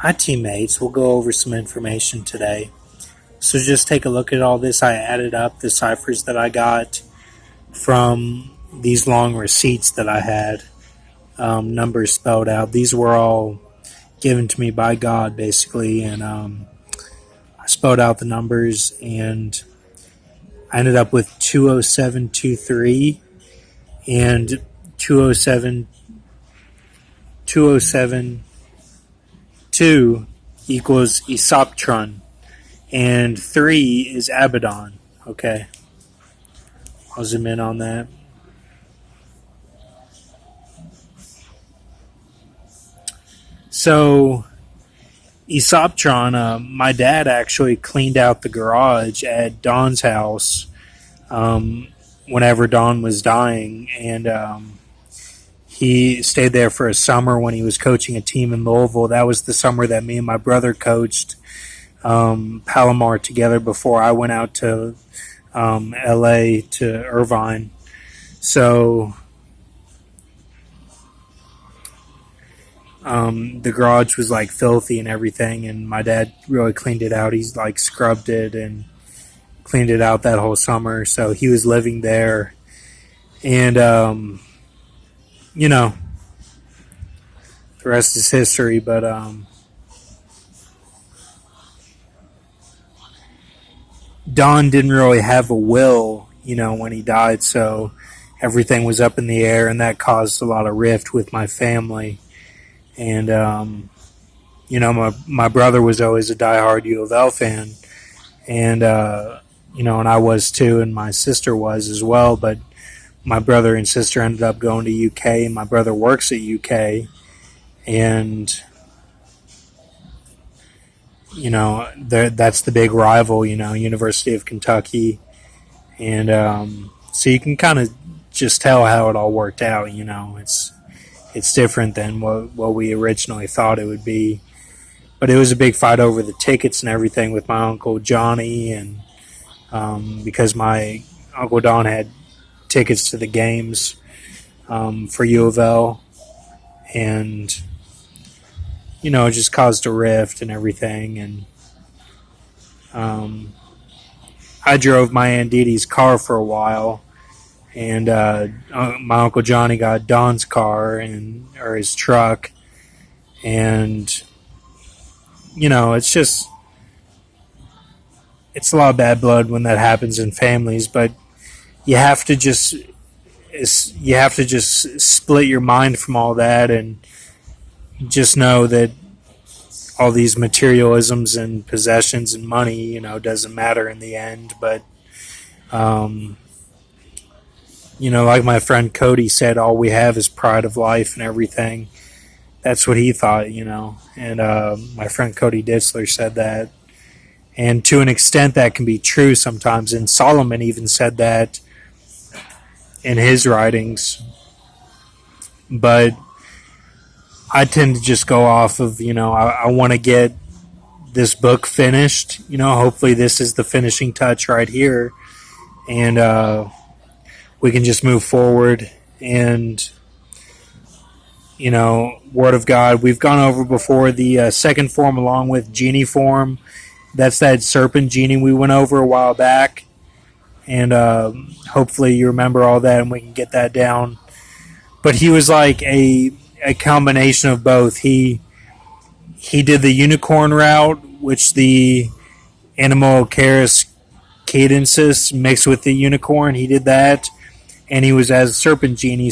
Hi teammates, we'll go over some information today. So just take a look at all this. I added up the ciphers that I got from these long receipts that I had, numbers spelled out. These were all given to me by God basically, and I spelled out the numbers and I ended up with 20723 and 207 2072 equals Esoptron. And 3 is Abaddon. Okay, I'll zoom in on that. So, Esoptron, my dad actually cleaned out the garage at Don's house whenever Don was dying, and he stayed there for a summer when he was coaching a team in Louisville. That was the summer that me and my brother coached Palomar together before I went out to LA to Irvine. So the garage was like filthy and everything, and my dad really cleaned it out. He's like scrubbed it and cleaned it out that whole summer. So he was living there, and you know, the rest is history. But Don didn't really have a will, when he died, so everything was up in the air, and that caused a lot of rift with my family. And my brother was always a diehard U of L fan, and and I was too, and my sister was as well. But my brother and sister ended up going to UK, and my brother works at UK, and that's the big rival, University of Kentucky, and so you can kind of just tell how it all worked out. It's different than what we originally thought it would be, but it was a big fight over the tickets and everything with my uncle Johnny, and because my uncle Don had tickets to the games for U of L, and it just caused a rift and everything. And I drove my Aunt Dee Dee's car for a while, and my Uncle Johnny got Don's car or his truck, and it's a lot of bad blood when that happens in families. But you have to just split your mind from all that and just know that all these materialisms and possessions and money, doesn't matter in the end. But, like my friend Cody said, all we have is pride of life and everything. That's what he thought, and my friend Cody Ditzler said that. And to an extent, that can be true sometimes. And Solomon even said that in his writings. But I tend to just go off of, I want to get this book finished. Hopefully this is the finishing touch right here. And we can just move forward. And, Word of God. We've gone over before the second form along with genie form. That's that serpent genie we went over a while back. And hopefully you remember all that and we can get that down. But he was like a combination of both. He did the unicorn route, which the Animalcaris cadensis mixed with the unicorn. He did that, and he was as serpent genie.